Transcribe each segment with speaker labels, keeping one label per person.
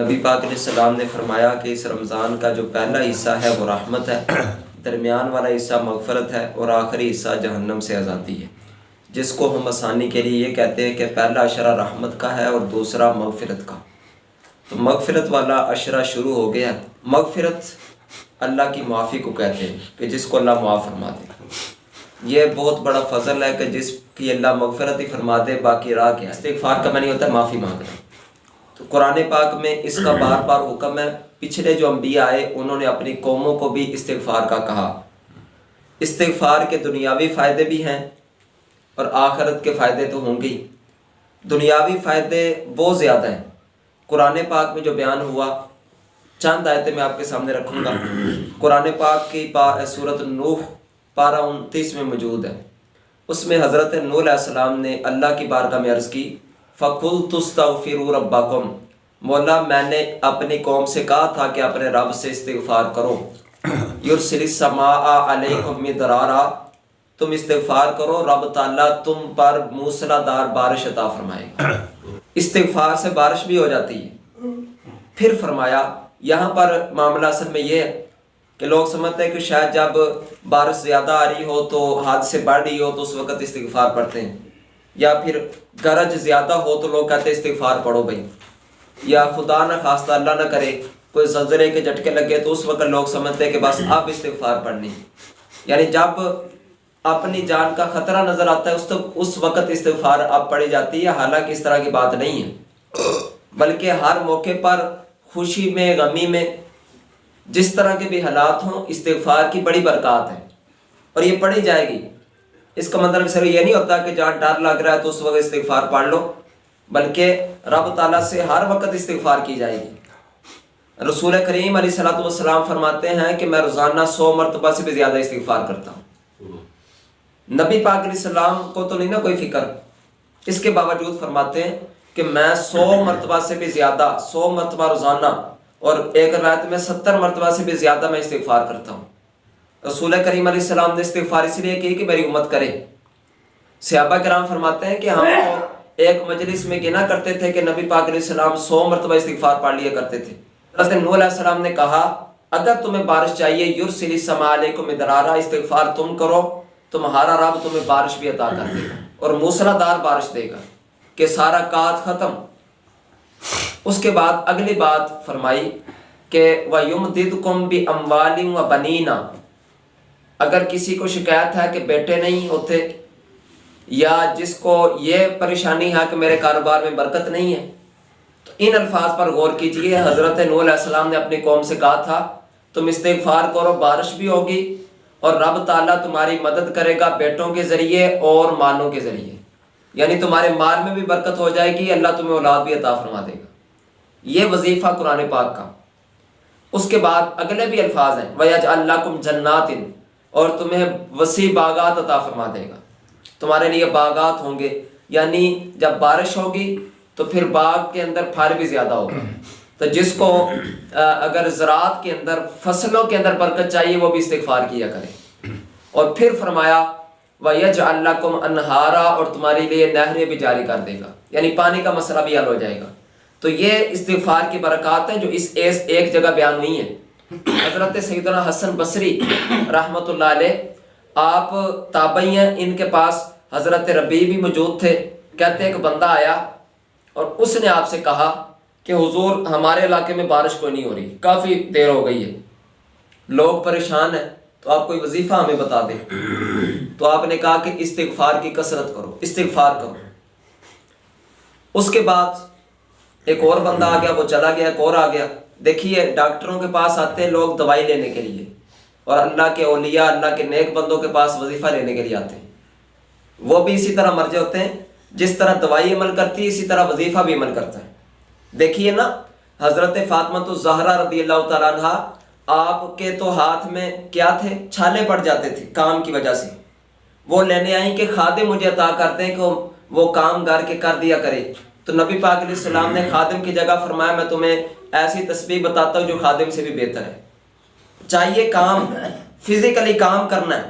Speaker 1: نبی پاک علیہ السلام نے فرمایا کہ اس رمضان کا جو پہلا حصہ ہے وہ رحمت ہے، درمیان والا حصہ مغفرت ہے اور آخری حصہ جہنم سے آزادی ہے، جس کو ہم آسانی کے لیے یہ کہتے ہیں کہ پہلا عشرہ رحمت کا ہے اور دوسرا مغفرت کا۔ تو مغفرت والا عشرہ شروع ہو گیا۔ مغفرت اللہ کی معافی کو کہتے ہیں کہ جس کو اللہ معاف فرما دے۔ یہ بہت بڑا فضل ہے کہ جس کی اللہ مغفرت ہی فرما دے، باقی راہ کیا ہے۔ استغفار کا معنی ہوتا ہے معافی مانگنا۔ تو قرآن پاک میں اس کا بار بار حکم ہے۔ پچھلے جو انبیاء آئے انہوں نے اپنی قوموں کو بھی استغفار کا کہا۔ استغفار کے دنیاوی فائدے بھی ہیں اور آخرت کے فائدے تو ہوں گے ہی۔ دنیاوی فائدے بہت زیادہ ہیں۔ قرآن پاک میں جو بیان ہوا، چند آیتیں میں آپ کے سامنے رکھوں گا۔ قرآن پاک کی سورۃ نوح پارہ 29 میں موجود ہے۔ اس میں حضرت نوح علیہ السلام نے اللہ کی بارگاہ میں عرض کی، فَقُلْتُ اسْتَغْفِرُوا رَبَّكُمْ، مولا میں نے اپنی قوم سے کہا تھا کہ اپنے رب سے استغفار کرو۔ يُرْسِلِ السَّمَاءَ عَلَيْكُمْ مِدْرَارًا، تم استغفار کرو، رب تعالیٰ تم پر موسلا دار بارش عطا فرمائے گا۔ استغفار سے بارش بھی ہو جاتی ہے۔ پھر فرمایا یہاں پر معاملہ اصل میں یہ ہے کہ لوگ سمجھتے ہیں کہ شاید جب بارش زیادہ آ رہی ہو تو حد سے بڑھ رہی ہو تو اس وقت استغفار پڑھتے ہیں، یا پھر گرج زیادہ ہو تو لوگ کہتے ہیں استغفار پڑھو بھائی، یا خدا نہ خواستہ اللہ نہ کرے کوئی زلزلے کے جھٹکے لگے تو اس وقت لوگ سمجھتے ہیں کہ بس اب استغفار پڑھنی، یعنی جب اپنی جان کا خطرہ نظر آتا ہے اس وقت استغفار اب پڑھی جاتی ہے۔ حالانکہ اس طرح کی بات نہیں ہے، بلکہ ہر موقع پر خوشی میں غمی میں جس طرح کے بھی حالات ہوں استغفار کی بڑی برکات ہے اور یہ پڑھی جائے گی۔ اس کا مطلب صرف یہ نہیں ہوتا کہ جہاں ڈر لگ رہا ہے تو اس وقت استغفار پڑھ لو، بلکہ رب تعالیٰ سے ہر وقت استغفار کی جائے گی۔ رسول کریم علیہ الصلوۃ والسلام فرماتے ہیں کہ میں روزانہ 100 مرتبہ سے بھی زیادہ استغفار کرتا ہوں۔ نبی پاک علیہ السلام کو تو نہیں نا کوئی فکر، اس کے باوجود فرماتے ہیں کہ میں 100 مرتبہ سے بھی زیادہ، 100 مرتبہ روزانہ، اور ایک روایت میں 70 مرتبہ سے بھی زیادہ میں استغفار کرتا ہوں۔ رسول کریم علیہ السلام نے استغفار اس لیے کی کہ میری امت کرے۔ صحابہ کرام فرماتے ہیں کہ ہم تو ایک مجلس میں گنا کرتے تھے کہ نبی پاک علیہ السلام 100 مرتبہ استغفار پڑھ لیا کرتے تھے۔ حضرت نوح علیہ السلام نے کہا اگر تمہیں بارش چاہیے یرسل السماء علیکم مدرارا، استغفار تم کرو، تمہارا رب تمہیں بارش بھی عطا کر دے گا اور موسلا دار بارش دے گا کہ سارا کات ختم۔ اس کے بعد اگلی بات فرمائی کہ وَيُمْدِدْكُمْ بِأَمْوَالٍ وَبَنِينَ، اگر کسی کو شکایت ہے کہ بیٹے نہیں ہوتے یا جس کو یہ پریشانی ہے کہ میرے کاروبار میں برکت نہیں ہے، تو ان الفاظ پر غور کیجئے۔ حضرت نوح علیہ السلام نے اپنی قوم سے کہا تھا تم استغفار کرو، بارش بھی ہوگی اور رب تعالیٰ تمہاری مدد کرے گا بیٹوں کے ذریعے اور مالوں کے ذریعے، یعنی تمہارے مال میں بھی برکت ہو جائے گی، اللہ تمہیں اولاد بھی عطا فرما دے گا۔ یہ وظیفہ قرآن پاک کا۔ اس کے بعد اگلے بھی الفاظ ہیں وَيَجْعَلْ لَكُمْ جَنَّاتٍ، اور تمہیں وسیع باغات عطا فرما دے گا، تمہارے لیے باغات ہوں گے، یعنی جب بارش ہوگی تو پھر باغ کے اندر پھل بھی زیادہ ہوگا۔ تو جس کو اگر زراعت کے اندر فصلوں کے اندر برکت چاہیے وہ بھی استغفار کیا کرے۔ اور پھر فرمایا وَيَجْعَلْ لَكُمْ أَنْهَارًا، اور تمہارے لیے نہریں بھی جاری کر دے گا، یعنی پانی کا مسئلہ بھی حل ہو جائے گا۔ تو یہ استغفار کی برکات ہیں جو اس ایک جگہ بیان ہوئی ہیں۔ حضرت سیدنا حسن بصری رحمۃ اللہ علیہ آپ تابعی ہیں، ان کے پاس حضرت ربیع بھی موجود تھے۔ کہتے ہیں کہ بندہ آیا اور اس نے آپ سے کہا کہ حضور ہمارے علاقے میں بارش کوئی نہیں ہو رہی، کافی دیر ہو گئی ہے، لوگ پریشان ہیں، تو آپ کوئی وظیفہ ہمیں بتا دیں۔ تو آپ نے کہا کہ استغفار کی کثرت کرو، استغفار کرو۔ اس کے بعد ایک اور بندہ آ گیا، وہ چلا گیا، ایک اور آ گیا۔ دیکھیے ڈاکٹروں کے پاس آتے ہیں لوگ دوائی لینے کے لیے، اور اللہ کے اولیاء، اللہ کے نیک بندوں کے پاس وظیفہ لینے کے لیے آتے ہیں۔ وہ بھی اسی طرح مرجع ہوتے ہیں، جس طرح دوائی عمل کرتی ہے اسی طرح وظیفہ بھی عمل کرتا ہے۔ دیکھیے نا حضرت فاطمہ الزہرا رضی اللہ تعالیٰ عنہ، آپ کے تو ہاتھ میں کیا تھے، چھالے پڑ جاتے تھے کام کی وجہ سے۔ وہ لینے آئیں کہ خادم مجھے عطا کرتے ہیں کہ وہ کام گھر کے کر دیا کرے۔ تو نبی پاک علیہ السلام نے خادم کی جگہ فرمایا میں تمہیں ایسی تسبیح بتاتا ہوں جو خادم سے بھی بہتر ہے۔ چاہیے کام فزیکلی کام کرنا ہے،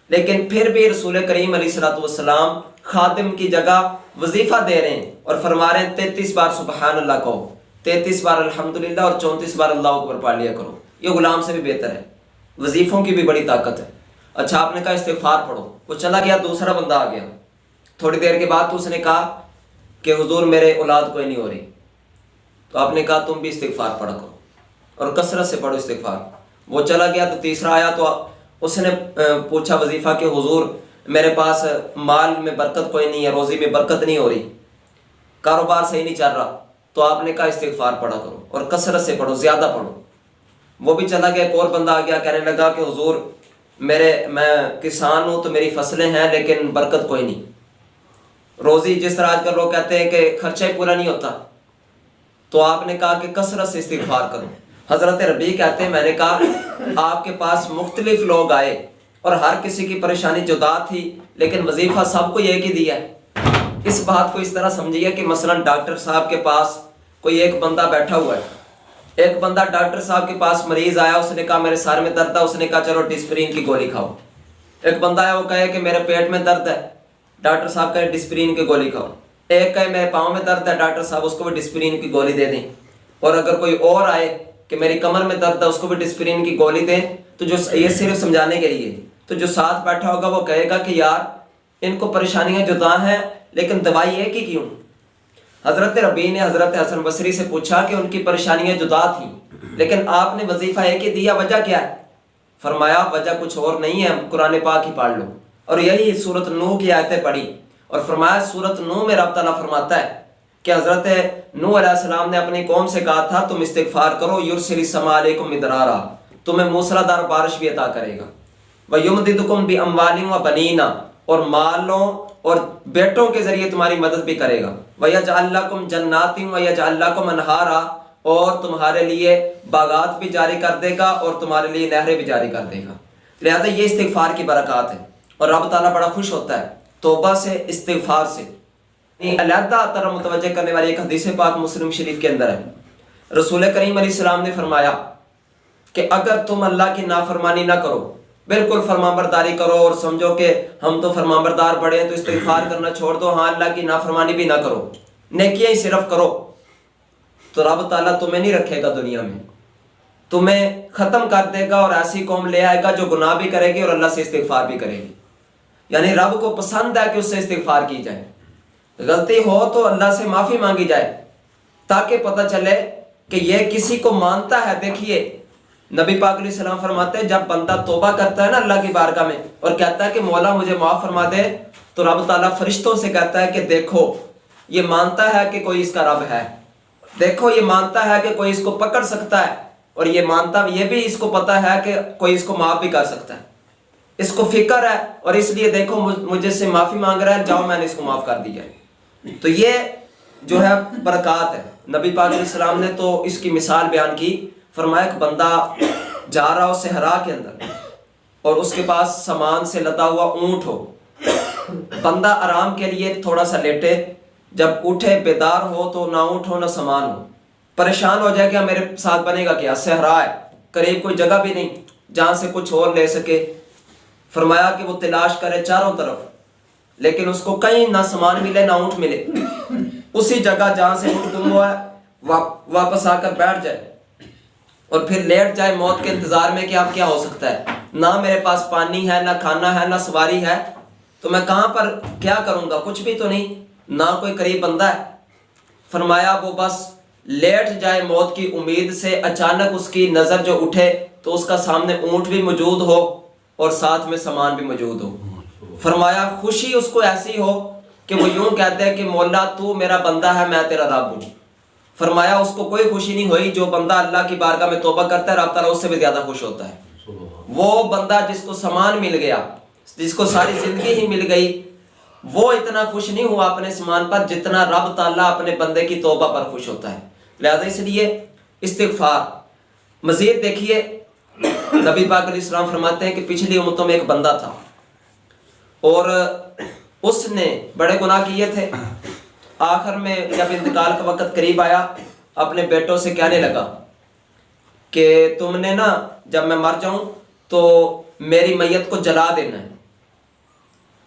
Speaker 1: لیکن پھر بھی رسول کریم علیہ الصلوۃ والسلام خادم کی جگہ وظیفہ دے رہے ہیں اور فرما رہے ہیں 33 بار سبحان اللہ کہو۔ 33 بار الحمدللہ اور 34 بار اللہ اکبر پڑھ لیا کرو، یہ غلام سے بھی بہتر ہے، وظیفوں کی بھی بڑی طاقت ہے۔ اچھا آپ نے کہا استغفار پڑھو، وہ چلا گیا، دوسرا بندہ آ گیا، تھوڑی دیر کے بعد تو اس نے کہا کہ حضور میرے اولاد کوئی نہیں ہو رہی، تو آپ نے کہا تم بھی استغفار پڑھا کرو اور کثرت سے پڑھو استغفار۔ وہ چلا گیا تو تیسرا آیا، تو اس نے پوچھا وظیفہ کہ حضور میرے پاس مال میں برکت کوئی نہیں ہے، روزی میں برکت نہیں ہو رہی، کاروبار صحیح نہیں چل رہا، تو آپ نے کہا استغفار پڑھا کرو اور کثرت سے پڑھو، زیادہ پڑھو۔ وہ بھی چلا گیا، ایک اور بندہ آ گیا، کہنے لگا کہ حضور میں کسان ہوں تو میری فصلیں ہیں لیکن برکت کوئی نہیں، روزی جس طرح آج کل لوگ کہتے ہیں کہ خرچہ ہی پورا نہیں ہوتا، تو آپ نے کہا کہ کثرت سے استغفار کرو۔ حضرت ربیع کہتے ہیں میں نے کہا آپ کے پاس مختلف لوگ آئے اور ہر کسی کی پریشانی جدا تھی، لیکن وظیفہ سب کو ایک ہی دیا ہے۔ اس بات کو اس طرح سمجھیے کہ مثلا ڈاکٹر صاحب کے پاس کوئی ایک بندہ بیٹھا ہوا ہے، ایک بندہ ڈاکٹر صاحب کے پاس مریض آیا، اس نے کہا میرے سر میں درد ہے، اس نے کہا چلو ڈسپرین کی گولی کھاؤ۔ ایک بندہ آیا، وہ کہے کہ میرے پیٹ میں درد ہے، ڈاکٹر صاحب کہے ڈسپرین کی گولی کھاؤ۔ ایک کہے میرے پاؤں میں درد ہے، ڈاکٹر صاحب اس کو بھی ڈسپرین کی گولی دے دیں۔ اور اگر کوئی اور آئے کہ میری کمر میں درد ہے، اس کو بھی ڈسپرین کی گولی دیں، تو جو یہ صرف سمجھانے کے لیے، تو جو ساتھ بیٹھا ہوگا وہ کہے گا کہ یار ان کو پریشانیاں جدا ہیں لیکن دوائی ایک ہی کیوں؟ حضرت ربیع نے حضرت حسن بصری سے پوچھا کہ ان کی پریشانیاں جدا تھیں لیکن آپ نے وظیفہ ایک ہی دیا، وجہ کیا ہے؟ فرمایا وجہ کچھ اور نہیں ہے، قرآن پاک ہی پڑھ لو۔ اور یہی سورۃ نوح کی آیتیں پڑھی اور فرمایا سورۃ نوح میں رب تعالیٰ فرماتا ہے کہ حضرت نوح علیہ السلام نے اپنی قوم سے کہا تھا تم استغفار کرو، یرسل السماء علیکم مدرارا، تمہیں موسلادھار بارش بھی عطا کرے گا، وَيُمْدِدْكُمْ بِأَمْوَالٍ وَبَنِينَ، اور مالوں اور بیٹوں کے ذریعے تمہاری مدد بھی کرے گا، وَيَجْعَلْ لَكُمْ جَنَّاتٍ وَيَجْعَلْ لَكُمْ أَنْهَارًا، اور تمہارے لیے باغات بھی جاری کر دے گا اور تمہارے لیے نہریں بھی جاری کر دے گا۔ لہذا یہ استغفار کی برکات ہے اور رب تعالیٰ بڑا خوش ہوتا ہے توبہ سے، استغفار سے۔ علیحدہ طرح متوجہ کرنے والی ایک حدیث پاک مسلم شریف کے اندر ہے، رسول کریم علیہ السلام نے فرمایا کہ اگر تم اللہ کی نافرمانی نہ کرو، بالکل فرمانبرداری کرو اور سمجھو کہ ہم تو فرمانبردار بڑے ہیں تو استغفار کرنا چھوڑ دو، ہاں اللہ کی نافرمانی بھی نہ کرو، نیکیاں ہی صرف کرو، تو رب تعالیٰ تمہیں نہیں رکھے گا دنیا میں، تمہیں ختم کر دے گا اور ایسی قوم لے آئے گا جو گناہ بھی کرے گی اور اللہ سے استغفار بھی کرے گی۔ یعنی رب کو پسند ہے کہ اس سے استغفار کی جائے، غلطی ہو تو اللہ سے معافی مانگی جائے تاکہ پتہ چلے کہ یہ کسی کو مانتا ہے۔ دیکھیے نبی پاک علیہ السلام فرماتے ہیں جب بندہ توبہ کرتا ہے نا اللہ کی بارگاہ میں اور کہتا ہے کہ مولا مجھے معاف فرما دے، تو رب تعالیٰ فرشتوں سے کہتا ہے کہ دیکھو یہ مانتا ہے کہ کوئی اس کا رب ہے، دیکھو یہ مانتا ہے کہ کوئی اس کو پکڑ سکتا ہے، اور یہ بھی اس کو پتہ ہے کہ کوئی اس کو معاف بھی کر سکتا ہے، اس کو فکر ہے، اور اس لیے دیکھو مجھے سے معافی مانگ رہا ہے، جاؤ میں نے اس کو معاف کر دیا ہے۔ تو یہ جو ہے برکات ہے۔ نبی پاک علیہ السلام نے تو اس کی مثال بیان کی، فرمایا کہ بندہ جا رہا ہو صحرا کے اندر اور اس کے پاس سامان سے لدا ہوا اونٹ ہو، بندہ آرام کے لیے تھوڑا سا لیٹے، جب اٹھے بیدار ہو تو نہ اونٹ ہو نہ سامان ہو، پریشان ہو جائے کہ میرے ساتھ بنے گا کیا، صحرا ہے، قریب کوئی جگہ بھی نہیں جہاں سے کچھ اور لے سکے۔ فرمایا کہ وہ تلاش کرے چاروں طرف لیکن اس کو کہیں نہ سامان ملے نہ اونٹ ملے، اسی جگہ جہاں سے اونٹ گم ہوا ہے واپس آ کر بیٹھ جائے اور پھر لیٹ جائے موت کے انتظار میں کہ اب کیا ہو سکتا ہے، نہ میرے پاس پانی ہے نہ کھانا ہے نہ سواری ہے، تو میں کہاں پر کیا کروں گا، کچھ بھی تو نہیں، نہ کوئی قریب بندہ ہے۔ فرمایا وہ بس لیٹ جائے موت کی امید سے، اچانک اس کی نظر جو اٹھے تو اس کا سامنے اونٹ بھی موجود ہو اور ساتھ میں سامان بھی موجود ہو۔ فرمایا خوشی اس کو ایسی ہو کہ وہ یوں کہتے ہیں کہ مولا تو میرا بندہ ہے میں تیرا رب ہوں۔ فرمایا اس کو کوئی خوشی نہیں ہوئی، جو بندہ اللہ کی بارگاہ میں توبہ کرتا ہے رب تعالیٰ اس سے بھی زیادہ خوش ہوتا ہے۔ وہ بندہ جس کو سامان مل گیا، جس کو ساری زندگی ہی مل گئی، وہ اتنا خوش نہیں ہوا اپنے سامان پر جتنا رب تعالیٰ اپنے بندے کی توبہ پر خوش ہوتا ہے۔ لہذا اس لیے استغفار۔ مزید دیکھیے نبی پاک علیہ السلام فرماتے ہیں کہ پچھلی امتوں میں ایک بندہ تھا اور اس نے بڑے گناہ کیے تھے، آخر میں جب انتقال کا وقت قریب آیا اپنے بیٹوں سے کہنے لگا کہ تم نے نا جب میں مر جاؤں تو میری میت کو جلا دینا ہے،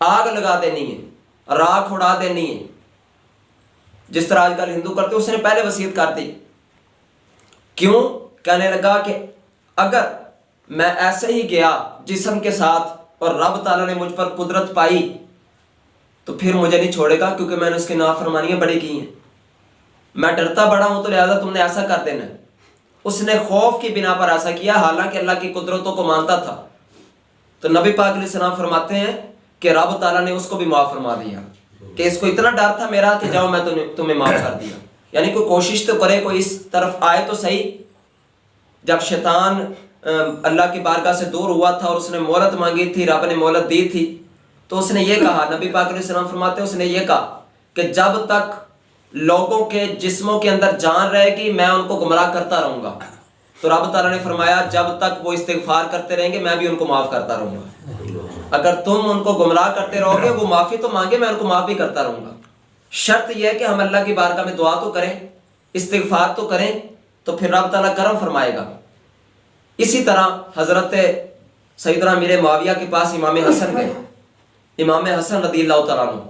Speaker 1: آگ لگا دینی ہے، راکھ اڑا دینی ہے، جس طرح آج کل ہندو کرتے، اس نے پہلے وصیت کر دی کیوں؟ کہنے لگا کہ اگر میں ایسے ہی گیا جسم کے ساتھ اور رب تعالیٰ نے مجھ پر قدرت پائی تو پھر مجھے نہیں چھوڑے گا، کیونکہ میں نے اس کی نافرمانیاں بڑی کی ہیں، میں ڈرتا بڑا ہوں، تو لہٰذا تم نے ایسا کر دینا ہے۔ اس نے خوف کی بنا پر ایسا کیا، حالانکہ اللہ کی قدرتوں کو مانتا تھا۔ تو نبی پاک علیہ السلام فرماتے ہیں کہ رب تعالیٰ نے اس کو بھی معاف فرما دیا، کہ اس کو اتنا ڈر تھا میرا کہ جاؤ میں تمہیں معاف کر دیا۔ یعنی کوئی کوشش تو کرے، کوئی اس طرف آئے تو صحیح۔ جب شیطان اللہ کی بارگاہ سے دور ہوا تھا اور اس نے مہلت مانگی تھی، رب نے مہلت دی تھی، تو اس نے یہ کہا، نبی پاک علیہ السلام فرماتے ہیں اس نے یہ کہا کہ جب تک لوگوں کے جسموں کے اندر جان رہے گی میں ان کو گمراہ کرتا رہوں گا۔ تو رب تعالیٰ نے فرمایا جب تک وہ استغفار کرتے رہیں گے میں بھی ان کو معاف کرتا رہوں گا۔ اگر تم ان کو گمراہ کرتے رہو گے، وہ معافی تو مانگے، میں ان کو معاف بھی کرتا رہوں گا۔ شرط یہ ہے کہ ہم اللہ کی بارگاہ میں دعا تو کریں، استغفار تو کریں، تو پھر رب تعالیٰ کرم فرمائے گا۔ اسی طرح حضرت سیدنا امیر معاویہ کے پاس امام حسن گئے، امام حسن رضی اللہ تعالیٰ عنہ۔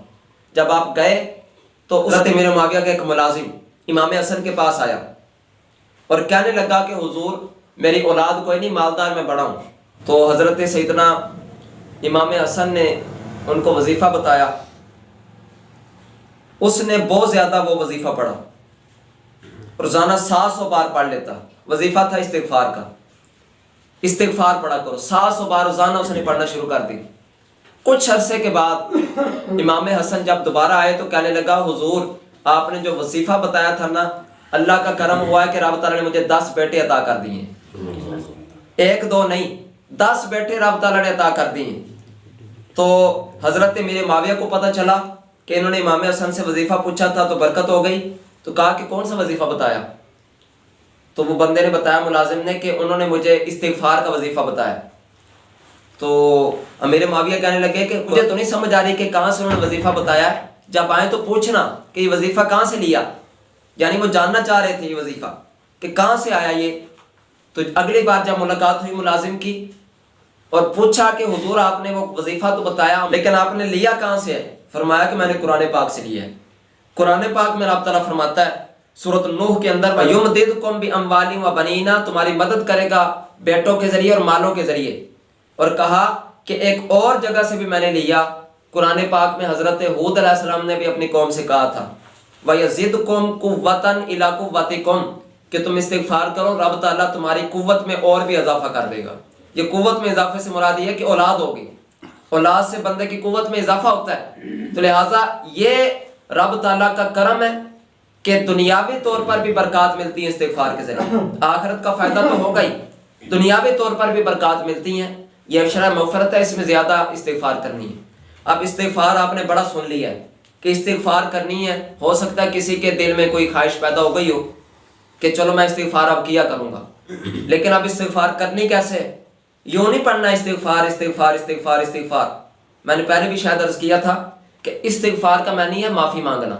Speaker 1: جب آپ گئے تو حضرت امیر معاویہ کا ایک ملازم امام حسن کے پاس آیا اور کہنے لگا کہ حضور میری اولاد کوئی نہیں، مالدار میں بڑا ہوں۔ تو حضرت سیدنا امام حسن نے ان کو وظیفہ بتایا، اس نے بہت زیادہ وہ وظیفہ پڑھا، روزانہ 700 بار پڑھ لیتا۔ وظیفہ تھا استغفار کا، استغفار پڑھا کرو، 700 بار روزانہ اس نے پڑھنا شروع کر دی۔ کچھ عرصے کے بعد امام حسن جب دوبارہ آئے تو کہنے لگا حضور آپ نے جو وظیفہ بتایا تھا نا، اللہ کا کرم ہوا ہے کہ رب تعالیٰ نے مجھے 10 بیٹے عطا کر دیے ہیں، 1 2 نہیں، 10 بیٹے رب تعالیٰ نے عطا کر دیے ہیں۔ تو حضرت میرے معاویہ کو پتہ چلا کہ انہوں نے امام حسن سے وظیفہ پوچھا تھا تو برکت ہو گئی، تو کہا کہ کون سا وظیفہ بتایا؟ تو وہ بندے نے بتایا، ملازم نے، کہ انہوں نے مجھے استغفار کا وظیفہ بتایا۔ تو امیر معاویہ کہنے لگے کہ مجھے تو نہیں سمجھ آ رہی کہ کہاں سے انہوں نے وظیفہ بتایا ہے، جب آئیں تو پوچھنا کہ یہ وظیفہ کہاں سے لیا، یعنی وہ جاننا چاہ رہے تھے یہ وظیفہ کہ کہاں سے آیا یہ۔ تو اگلی بار جب ملاقات ہوئی ملازم کی اور پوچھا کہ حضور آپ نے وہ وظیفہ تو بتایا لیکن آپ نے لیا کہاں سے ہے؟ فرمایا کہ میں نے قرآن پاک سے لیا ہے۔ قرآن پاک میں رب تعالیٰ فرماتا ہے سورۃ نوح کے اندر، وَيُمْدِدْكُمْ بِأَمْوَالٍ وَبَنِينَ، تمہاری مدد کرے گا بیٹوں کے ذریعے اور مالوں کے ذریعے۔ اور کہا کہ ایک اور جگہ سے بھی میں نے لیا، قرآن پاک میں حضرت ہود علیہ السلام نے بھی اپنی قوم سے کہا تھا وَيَزِدْكُمْ قُوَّةً إِلَىٰ قُوَّتِكُمْ، کہ تم استغفار کرو رب تعالیٰ تمہاری قوت میں اور بھی اضافہ کر دے گا۔ یہ قوت میں اضافے سے مراد یہ ہے کہ اولاد ہوگی، اولاد سے بندے کی قوت میں اضافہ ہوتا ہے۔ تو لہٰذا یہ رب تعالیٰ کا کرم ہے کہ دنیاوی طور پر بھی برکات ملتی ہیں استغفار کے ذریعے، آخرت کا فائدہ تو ہوگا ہی، دنیاوی طور پر بھی برکات ملتی ہیں۔ یہ شرح مغفرت ہے، اس میں زیادہ استغفار کرنی ہے۔ اب استغفار آپ نے بڑا سن لیا ہے کہ استغفار کرنی ہے، ہو سکتا ہے کسی کے دل میں کوئی خواہش پیدا ہو گئی ہو کہ چلو میں استغفار اب کیا کروں گا، لیکن اب استغفار کرنی کیسے؟ یوں نہیں پڑھنا استغفار استغفار استغفار استغفار۔ میں نے پہلے بھی شاید عرض کیا تھا کہ استغفار کا معنی ہے معافی مانگنا۔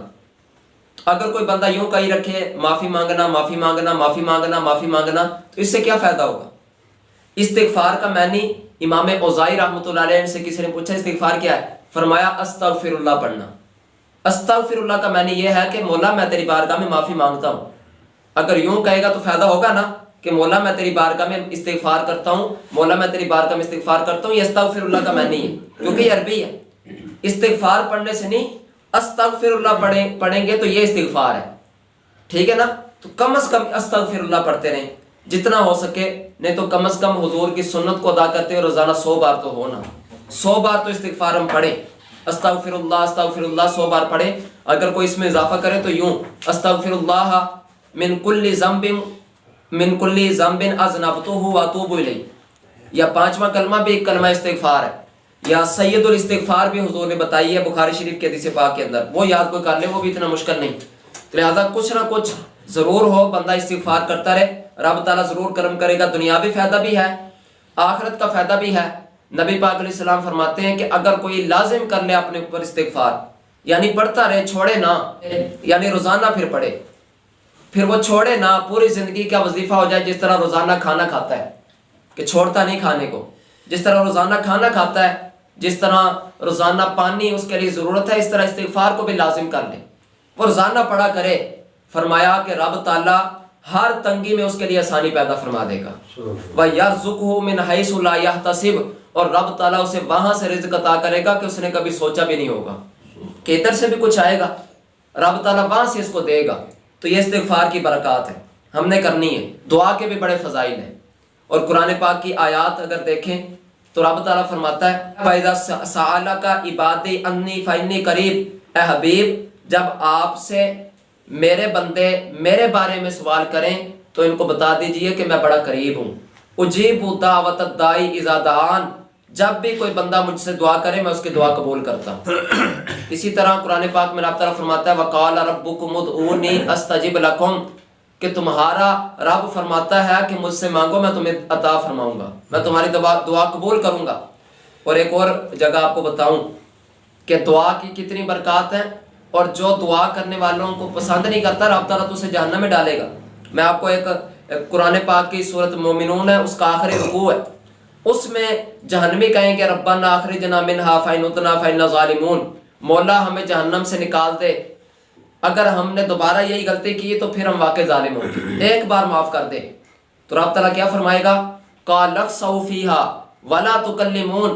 Speaker 1: اگر کوئی بندہ یوں کہی رکھے معافی مانگنا معافی مانگنا معافی مانگنا معافی مانگنا، تو اس سے کیا فائدہ ہوگا؟ استغفار کا معنی امام اوزائی رحمۃ اللہ علیہ سے کسی نے پوچھا استغفار کیا ہے؟ فرمایا استغفر اللہ پڑھنا۔ استغفر اللہ کا معنی یہ ہے کہ مولا میں تیری بارگاہ میں معافی مانگتا ہوں۔ اگر یوں کہے گا تو فائدہ ہوگا نا کہ مولا میں تیری بارگاہ میں استغفار کرتا ہوں، مولا میں تیری بارگاہ میں استغفار کرتا ہوں، یہ استغفر اللہ کا معنی ہے، کیونکہ یہ عربی ہے۔ استغفار پڑھنے سے نہیں، استغفر اللہ پڑھیں گے تو یہ استغفار ہے، ٹھیک ہے نا؟ تو کم از کم استغفر اللہ پڑھتے رہیں جتنا ہو سکے، نہیں تو کم از کم حضور کی سنت کو ادا کرتے ہوئے روزانہ 100 بار تو ہونا، 100 بار تو استغفار ہم پڑھیں، استغفر اللہ 100 بار پڑھیں۔ اگر کوئی اس میں اضافہ کرے تو یوں استغفر اللہ من کل ذنب اذنبتہ واتوب الیہ، یا 5واں کلمہ بھی ایک کلمہ استغفار ہے، یا سید الاستغفار بھی حضور نے بتائی ہے بخاری شریف کے حدیث پاک کے اندر، وہ یاد کوئی کر لے، وہ بھی اتنا مشکل نہیں۔ لہذا کچھ نہ کچھ ضرور ہو، بندہ استغفار کرتا رہے، رب تعالیٰ ضرور کرم کرے گا، دنیاوی فائدہ بھی ہے، آخرت کا فائدہ بھی ہے۔ نبی پاک علیہ السلام فرماتے ہیں کہ اگر کوئی لازم کر لے اپنے اوپر استغفار، یعنی پڑھتا رہے، چھوڑے نہ، یعنی روزانہ پھر وہ چھوڑے نہ، پوری زندگی کا وظیفہ ہو جائے، جس طرح روزانہ کھانا کھاتا ہے کہ چھوڑتا نہیں کھانے کو، جس طرح روزانہ کھانا کھاتا ہے، جس طرح روزانہ پانی اس کے لیے ضرورت ہے، اس طرح استغفار کو بھی لازم کر لے، وہ روزانہ پڑھا کرے۔ فرمایا کہ رب تعالیٰ ہر تنگی میں اس کے لیے آسانی پیدا فرما دے گا۔ وَيَرْزُقْهُ مِنْ حَيْثُ لَا يَحْتَسِبُ، اور رب تعالیٰ اسے وہاں سے رزق عطا کرے گا کہ اس نے کبھی سوچا بھی نہیں ہوگا کہ ادھر سے بھی کچھ آئے گا، رب تعالیٰ وہاں سے اس کو دے گا۔ تو یہ استغفار کی برکات ہے، ہم نے کرنی ہے۔ دعا کے بھی بڑے فضائل ہیں، اور قرآن پاک کی آیات اگر دیکھیں تو رب تعالیٰ فرماتا ہے وَإِذَا سَأَلَكَ عِبَادِي أَنِّي فَإِنِّي قَرِيبٌ، اے حبیب جب آپ سے میرے بندے میرے بارے میں سوال کریں تو ان کو بتا دیجئے کہ میں بڑا قریب ہوں۔ اجیب دعوت الداعی اذا دعان، جب بھی کوئی بندہ مجھ سے دعا کرے میں اس کی دعا قبول کرتا ہوں۔ اسی طرح قرآن پاک میں رب تعالیٰ فرماتا ہے وَقَالَ رَبُّكُمُ ادْعُونِي أَسْتَجِبْ لَكُمْ، کہ تمہارا رب فرماتا ہے کہ مجھ سے مانگو میں تمہیں عطا فرماؤں گا، میں تمہاری دعا قبول کروں گا۔ اور ایک اور جگہ آپ کو بتاؤں کہ دعا کی کتنی برکات ہیں، اور جو دعا کرنے والوں کو پسند نہیں کرتا رب تعالیٰ تو اسے جہنم میں ڈالے گا۔ میں آپ کو ایک قرآن پاک کی سورۃ مومنون ہے، اس کا آخری رکوع ہے، اس میں جہنمی کہیں کہ ربنا اخرجنا منہا فإن عدنا فإنا ظالمون، مولا ہمیں جہنم سے نکال دے، اگر ہم نے دوبارہ یہی غلطی کی تو پھر ہم واقع ظالم ہوں گے، ایک بار معاف کر دے۔ تو رب تعالیٰ کیا فرمائے گا؟ قَالَ اخْسَئُوا فِيهَا وَلَا تُكَلِّمُونَ،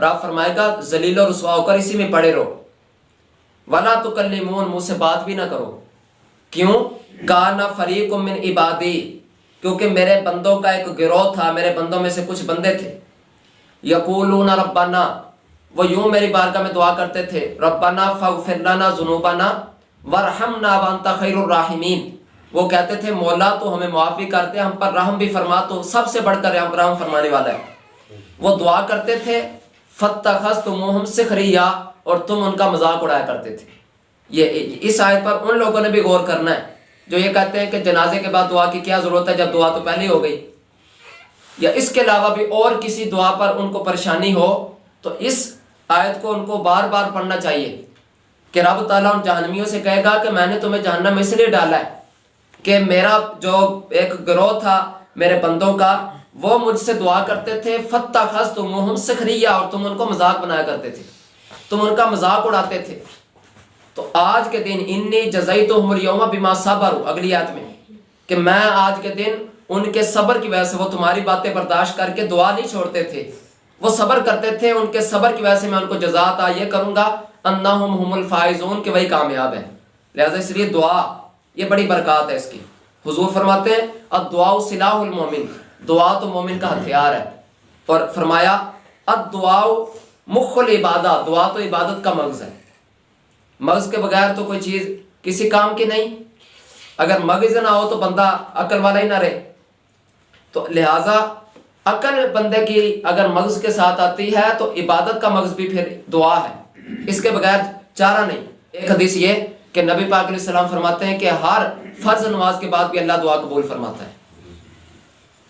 Speaker 1: رب فرمائے گا ذلیل و رسوا ہو کر اسی میں پڑے رہو، وَلَا تُكَلِّمُونَ، مجھ سے بات بھی نہ کرو۔ کیوں؟ کَانَ فَرِيقٌ مِّنْ عِبَادِي، کیونکہ میرے بندوں کا ایک گروہ تھا، میرے بندوں میں سے کچھ بندے تھے، یقولون ربنا، وہ یوں میری بارگاہ میں دعا کرتے تھے، ربنا فاغفر لنا ذنوبنا وارحمنا وانت خیر الراحمین، وہ کہتے تھے مولا تو ہمیں معاف بھی کرتے، ہم پر رحم بھی فرما، تو سب سے بڑھ کر رحم فرمانے والا ہے۔ وہ دعا کرتے تھے فاتخذتموہم سخریا، اور تم ان کا مذاق اڑایا کرتے تھے۔ یہ اس آیت پر ان لوگوں نے بھی غور کرنا ہے جو یہ کہتے ہیں کہ جنازے کے بعد دعا کی کیا ضرورت ہے جب دعا تو پہلے ہو گئی، یا اس کے علاوہ بھی اور کسی دعا پر ان کو پریشانی ہو تو اس آیت کو ان کو بار بار پڑھنا چاہیے کہ رب تعالیٰ ان جہنمیوں سے کہے گا کہ میں نے تمہیں جہنم میں اس لیے ڈالا ہے کہ میرا جو ایک گروہ تھا میرے بندوں کا، وہ مجھ سے دعا کرتے تھے فاتخذتموہم سخریا، اور تم ان کو مذاق بنایا کرتے تھے، تم ان کا مذاق اڑاتے تھے۔ تو آج کے دن انی جزیتہم اليوم بما صبروا، اگلی آیت میں کہ میں آج کے دن ان کے صبر کی وجہ سے، وہ تمہاری باتیں برداشت کر کے دعا نہیں چھوڑتے تھے، وہ صبر کرتے تھے، ان کے صبر کی وجہ سے میں ان کو جزا عطا یہ کروں گا انہم ہم الفائزون، کہ وہی کامیاب ہیں۔ لہذا اس لیے دعا یہ بڑی برکات ہے اس کی۔ حضور فرماتے ہیں الدعاء سلاح المومن، دعا تو مومن کا ہتھیار ہے، اور فرمایا الدعاء مخ العبادہ، دعا تو عبادت کا مغز ہے، مغز کے بغیر تو کوئی چیز کسی کام کی نہیں، اگر مغز نہ ہو تو بندہ عقل والا ہی نہ رہے، تو لہٰذا عقل بندے کی اگر مغز کے ساتھ آتی ہے تو عبادت کا مغز بھی پھر دعا ہے، اس کے بغیر چارہ نہیں۔ ایک حدیث یہ کہ نبی پاک علیہ السلام فرماتے ہیں کہ ہر فرض نماز کے بعد بھی اللہ دعا قبول فرماتا ہے۔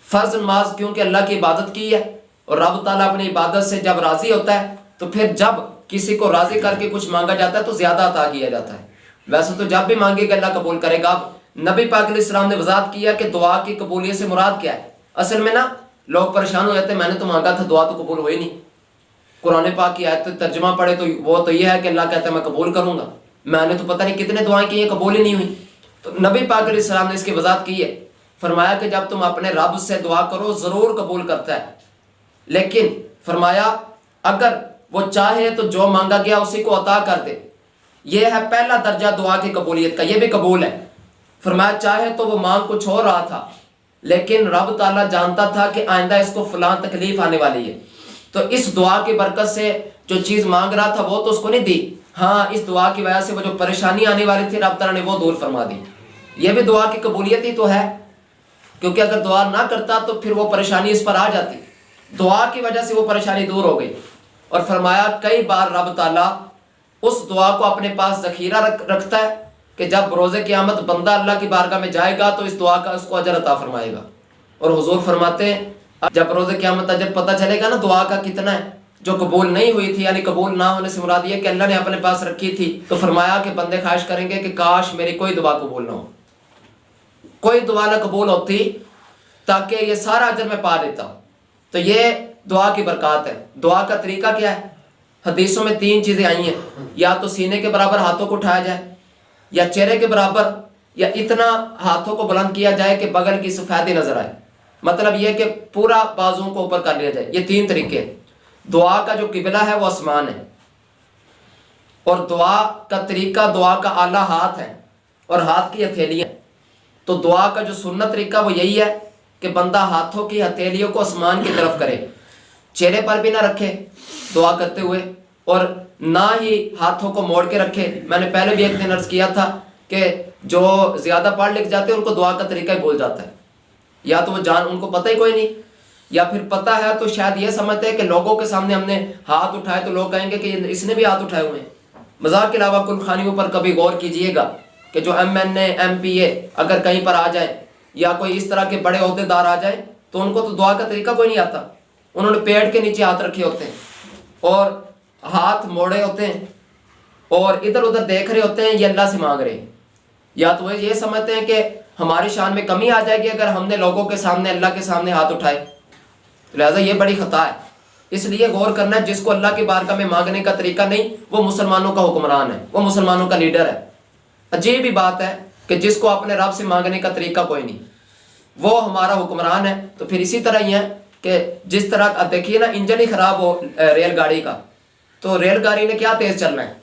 Speaker 1: فرض نماز کیونکہ اللہ کی عبادت کی ہے، اور رب تعالیٰ اپنی عبادت سے جب راضی ہوتا ہے تو پھر جب کسی کو راضی کر کے کچھ مانگا جاتا ہے تو زیادہ عطا کیا جاتا ہے۔ ویسے تو جب بھی مانگے گا اللہ قبول کرے گا۔ نبی پاک علیہ السلام نے وضاحت کیا کہ دعا کی قبولیت سے مراد کیا ہے۔ اصل میں نا لوگ پریشان ہو جاتے ہیں، میں نے تو مانگا تھا دعا تو قبول ہوئی نہیں، قرآن پاک کی آیت ترجمہ پڑھے تو وہ تو یہ ہے کہ اللہ کہتا ہے میں قبول کروں گا، میں نے تو پتہ نہیں کتنے دعائیں کی ہیں قبول ہی نہیں ہوئی۔ تو نبی پاک علیہ السلام نے اس کی وضاحت کی ہے، فرمایا کہ جب تم اپنے رب سے دعا کرو ضرور قبول کرتا ہے، لیکن فرمایا اگر وہ چاہے تو جو مانگا گیا اسی کو عطا کر دے، یہ ہے پہلا درجہ دعا کی قبولیت کا، یہ بھی قبول ہے۔ فرمایا چاہے تو وہ مانگ کچھ اور رہا تھا لیکن رب تعالیٰ جانتا تھا کہ آئندہ اس کو فلاں تکلیف آنے والی ہے، تو اس دعا کی برکت سے جو چیز مانگ رہا تھا وہ تو اس کو نہیں دی، ہاں اس دعا کی وجہ سے وہ جو پریشانی آنے والی تھی رب تعالیٰ نے وہ دور فرما دی۔ یہ بھی دعا کی قبولیت ہی تو ہے، کیونکہ اگر دعا نہ کرتا تو پھر وہ پریشانی اس پر آ جاتی، دعا کی وجہ سے وہ پریشانی دور ہو گئی۔ اور فرمایا کئی بار رب تعالیٰ اس دعا کو اپنے پاس ذخیرہ رکھتا ہے کہ جب روز قیامت بندہ اللہ کی بارگاہ میں جائے گا تو اس دعا کا اس کو اجر عطا فرمائے گا۔ اور حضور فرماتے ہیں جب روز قیامت اجر پتہ چلے گا نا دعا کا کتنا ہے جو قبول نہیں ہوئی تھی، یعنی قبول نہ ہونے سے مراد یہ کہ اللہ نے اپنے پاس رکھی تھی، تو فرمایا کہ بندے خواہش کریں گے کہ کاش میری کوئی دعا قبول نہ ہو، کوئی دعا نہ قبول ہوتی تاکہ یہ سارا اجر میں پا لیتا ہوں۔ تو یہ دعا کی برکات ہے۔ دعا کا طریقہ کیا ہے؟ حدیثوں میں 3 چیزیں آئی ہیں، یا تو سینے کے برابر ہاتھوں کو اٹھایا جائے، یا چہرے کے برابر، یا اتنا ہاتھوں کو بلند کیا جائے کہ بغل کی سفیدی نظر آئے، مطلب یہ کہ پورا بازوؤں کو اوپر کر لیا جائے. یہ 3 طریقے ہیں. دعا کا جو قبلہ ہے وہ آسمان ہے، اور دعا کا طریقہ، دعا کا اعلیٰ ہاتھ ہے اور ہاتھ کی ہتھیلیاں. تو دعا کا جو سنت طریقہ وہ یہی ہے کہ بندہ ہاتھوں کی ہتھیلیوں کو آسمان کی طرف کرے، چہرے پر بھی نہ رکھے دعا کرتے ہوئے، اور نہ ہی ہاتھوں کو موڑ کے رکھے. میں نے پہلے بھی ایک دن عرض کیا تھا کہ جو زیادہ پڑھ لکھ جاتے ہیں ان کو دعا کا طریقہ ہی بھول جاتا ہے، یا تو وہ ان کو پتہ ہی کوئی نہیں، یا پھر پتہ ہے تو شاید یہ سمجھتے ہیں کہ لوگوں کے سامنے ہم نے ہاتھ اٹھائے تو لوگ کہیں گے کہ اس نے بھی ہاتھ اٹھائے ہوئے ہیں. مذاق کے علاوہ کل خانیوں پر کبھی غور کیجئے گا کہ جو MNA MPA اگر کہیں پر آ جائیں یا کوئی اس طرح کے بڑے عہدے دار آ جائیں تو ان کو تو دعا کا طریقہ کوئی نہیں آتا. انہوں نے پیٹ کے نیچے ہاتھ رکھے ہوتے ہیں اور ہاتھ موڑے ہوتے ہیں اور ادھر ادھر دیکھ رہے ہوتے ہیں، یہ اللہ سے مانگ رہے ہیں. یا تو وہ یہ سمجھتے ہیں کہ ہماری شان میں کمی آ جائے گی اگر ہم نے لوگوں کے سامنے، اللہ کے سامنے ہاتھ اٹھائے. لہٰذا یہ بڑی خطا ہے. اس لیے غور کرنا ہے، جس کو اللہ کی بارگاہ میں مانگنے کا طریقہ نہیں وہ مسلمانوں کا حکمران ہے، وہ مسلمانوں کا لیڈر ہے. عجیب ہی بات ہے کہ جس کو اپنے رب سے مانگنے کا طریقہ کوئی نہیں وہ ہمارا حکمران ہے. تو پھر اسی طرح ہی ہے کہ جس طرح اب دیکھیے نا، انجن ہی خراب ہو ریل گاڑی کا تو ریل گاڑی نے کیا تیز چلنا ہے؟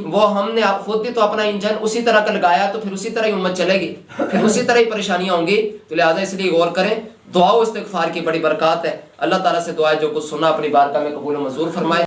Speaker 1: وہ ہم نے خود بھی تو اپنا انجن اسی طرح کا لگایا تو پھر اسی طرح ہی امت چلے گی، پھر اسی طرح ہی پریشانیاں ہوں گی. تو لہٰذا اس لیے غور کریں. دعا و استغفار کی بڑی برکات ہے. اللہ تعالیٰ سے دعا ہے جو کچھ سنا اپنی بارگاہ میں قبول و منظور فرمائے.